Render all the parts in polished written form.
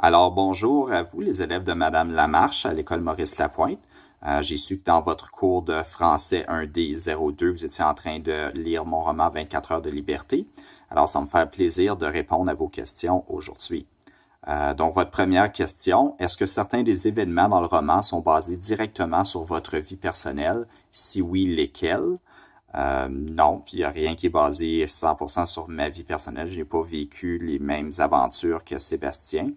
Alors, bonjour à vous, les élèves de Madame Lamarche à l'école Maurice-Lapointe. J'ai su que dans votre cours de français 1D02, vous étiez en train de lire mon roman 24 heures de liberté. Alors, ça me fait plaisir de répondre à vos questions aujourd'hui. Donc, votre première question, est-ce que certains des événements dans le roman sont basés directement sur votre vie personnelle? Si oui, lesquels? Non, il n'y a rien qui est basé 100% sur ma vie personnelle. Je n'ai pas vécu les mêmes aventures que Sébastien.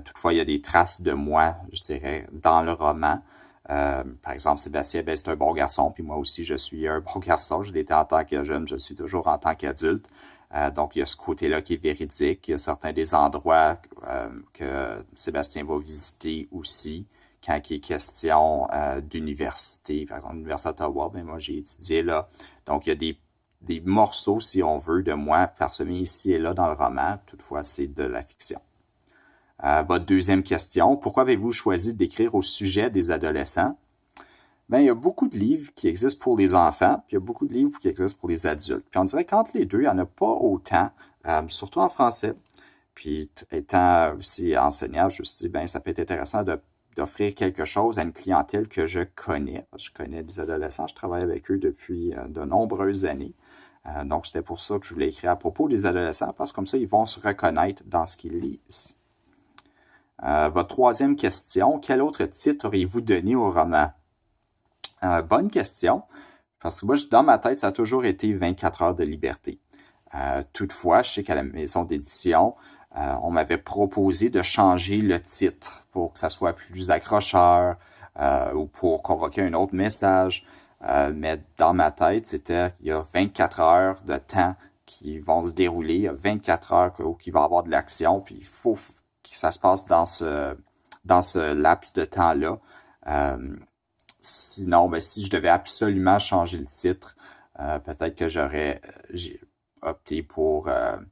Toutefois, il y a des traces de moi, je dirais, dans le roman. Par exemple, Sébastien, c'est un bon garçon, puis moi aussi, je suis un bon garçon. Je l'étais en tant que jeune, je suis toujours en tant qu'adulte. Donc, il y a ce côté-là qui est véridique. Il y a certains des endroits que Sébastien va visiter aussi. Quand il est question d'université, par exemple, l'Université d'Ottawa, ben moi, j'ai étudié là. Donc, il y a des morceaux, si on veut, de moi parsemés ici et là dans le roman. Toutefois, c'est de la fiction. Votre deuxième question, pourquoi avez-vous choisi d'écrire au sujet des adolescents? Ben, il y a beaucoup de livres qui existent pour les enfants, puis il y a beaucoup de livres qui existent pour les adultes. Puis on dirait qu'entre les deux, il n'y en a pas autant, surtout en français. Puis étant aussi enseignant, je me suis dit, ben, ça peut être intéressant d'offrir quelque chose à une clientèle que je connais. Je connais des adolescents, je travaille avec eux depuis de nombreuses années. Donc, c'était pour ça que je voulais écrire à propos des adolescents, parce que comme ça, ils vont se reconnaître dans ce qu'ils lisent. Votre troisième question, quel autre titre auriez-vous donné au roman? Bonne question, parce que moi, dans ma tête, ça a toujours été 24 heures de liberté. Toutefois, je sais qu'à la maison d'édition, on m'avait proposé de changer le titre pour que ça soit plus accrocheur ou pour convoquer un autre message. Mais dans ma tête, il y a 24 heures de temps qui vont se dérouler, il y a 24 heures où il va y avoir de l'action, puis il faut que ça se passe dans ce laps de temps-là. Sinon, ben, si je devais absolument changer le titre, peut-être que j'ai opté pour je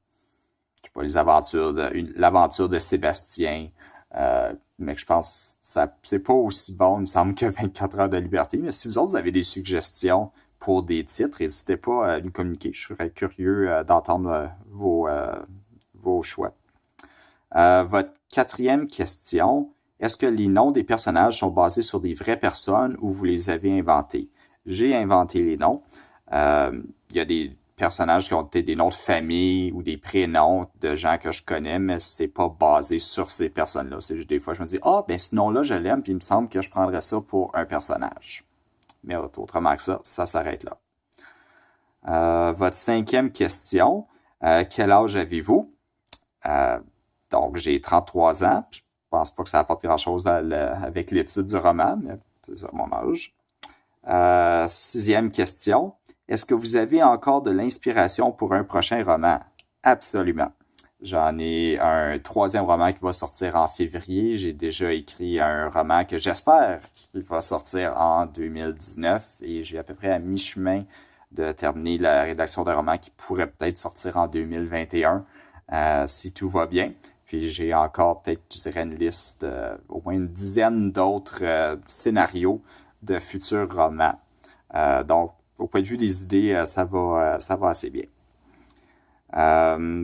sais pas, l'aventure de Sébastien. Mais je pense que c'est pas aussi bon, il me semble, que 24 heures de liberté. Mais si vous autres avez des suggestions pour des titres, n'hésitez pas à nous communiquer. Je serais curieux d'entendre vos choix. Votre quatrième question, est-ce que les noms des personnages sont basés sur des vraies personnes ou vous les avez inventés? J'ai inventé les noms. Il y a des personnages qui ont été des noms de famille ou des prénoms de gens que je connais, mais c'est pas basé sur ces personnes-là. C'est juste des fois, je me dis, ben ce nom-là, je l'aime, puis il me semble que je prendrais ça pour un personnage. Mais autrement que ça s'arrête là. Votre cinquième question, quel âge avez-vous? Donc, j'ai 33 ans. Je pense pas que ça apporte grand-chose avec l'étude du roman, mais c'est ça mon âge. Sixième question. Est-ce que vous avez encore de l'inspiration pour un prochain roman? Absolument. J'en ai un troisième roman qui va sortir en février. J'ai déjà écrit un roman que j'espère qu'il va sortir en 2019 et j'ai à peu près à mi-chemin de terminer la rédaction d'un roman qui pourrait peut-être sortir en 2021 si tout va bien. Puis j'ai encore peut-être, je dirais, une liste, au moins une dizaine d'autres scénarios de futurs romans. Donc, au point de vue des idées, ça va assez bien.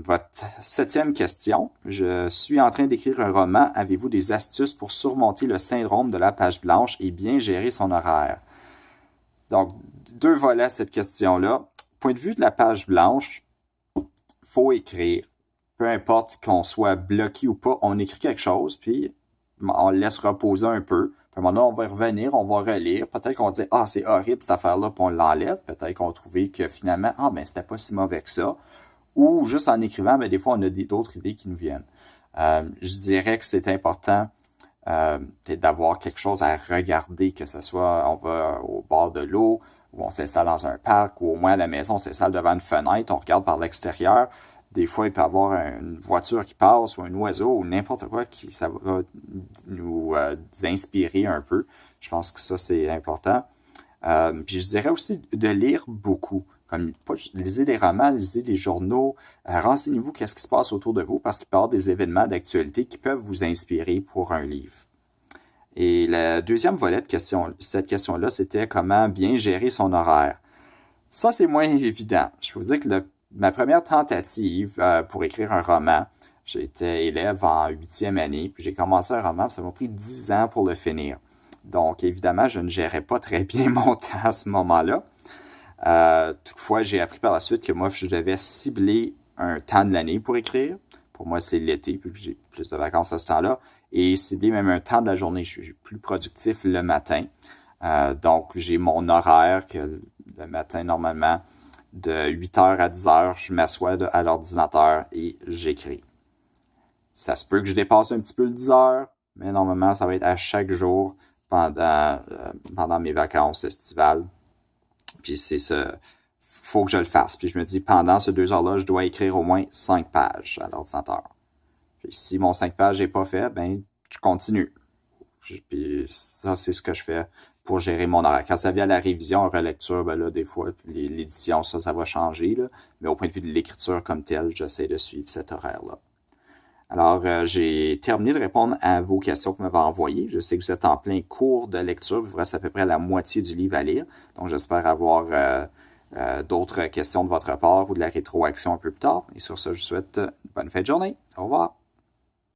Votre septième question. Je suis en train d'écrire un roman. Avez-vous des astuces pour surmonter le syndrome de la page blanche et bien gérer son horaire? Donc, deux volets à cette question-là. Point de vue de la page blanche, faut écrire. Peu importe qu'on soit bloqué ou pas, on écrit quelque chose, puis on le laisse reposer un peu. Puis à un moment donné, on va revenir, on va relire. Peut-être qu'on se dit, c'est horrible cette affaire-là, puis on l'enlève. Peut-être qu'on trouvait que finalement, c'était pas si mauvais que ça. Ou juste en écrivant, des fois, on a d'autres idées qui nous viennent. Je dirais que c'est important d'avoir quelque chose à regarder, que ce soit on va au bord de l'eau, ou on s'installe dans un parc, ou au moins à la maison, on s'installe devant une fenêtre, on regarde par l'extérieur. Des fois, il peut y avoir une voiture qui passe ou un oiseau ou n'importe quoi ça va nous inspirer un peu. Je pense que ça, c'est important. Puis je dirais aussi de lire beaucoup. Comme, lisez des romans, lisez des journaux, renseignez-vous qu'est-ce qui se passe autour de vous parce qu'il peut y avoir des événements d'actualité qui peuvent vous inspirer pour un livre. Et le deuxième volet de cette question-là, c'était comment bien gérer son horaire. Ça, c'est moins évident. Je peux vous dire que ma première tentative pour écrire un roman, J'étais élève en 8e année, puis j'ai commencé un roman, puis ça m'a pris 10 ans pour le finir. Donc, évidemment, je ne gérais pas très bien mon temps à ce moment-là. Toutefois, j'ai appris par la suite que moi, je devais cibler un temps de l'année pour écrire. Pour moi, c'est l'été, puis j'ai plus de vacances à ce temps-là. Et cibler même un temps de la journée. Je suis plus productif le matin. Donc, j'ai mon horaire que le matin, normalement, de 8h à 10h, je m'assois à l'ordinateur et j'écris. Ça se peut que je dépasse un petit peu le 10 heures, mais normalement, ça va être à chaque jour pendant mes vacances estivales. Puis c'est ça, faut que je le fasse. Puis je me dis, pendant ces 2 heures-là, je dois écrire au moins 5 pages à l'ordinateur. Puis si mon 5 pages n'est pas fait, ben je continue. Puis ça, c'est ce que je fais pour gérer mon horaire. Quand ça vient à la révision, en relecture, ben là, des fois, l'édition, ça va changer. Là. Mais au point de vue de l'écriture comme telle, j'essaie de suivre cet horaire-là. Alors, j'ai terminé de répondre à vos questions que vous m'avez envoyées. Je sais que vous êtes en plein cours de lecture. Il vous reste à peu près la moitié du livre à lire. Donc, j'espère avoir d'autres questions de votre part ou de la rétroaction un peu plus tard. Et sur ce, je vous souhaite une bonne fin de journée. Au revoir.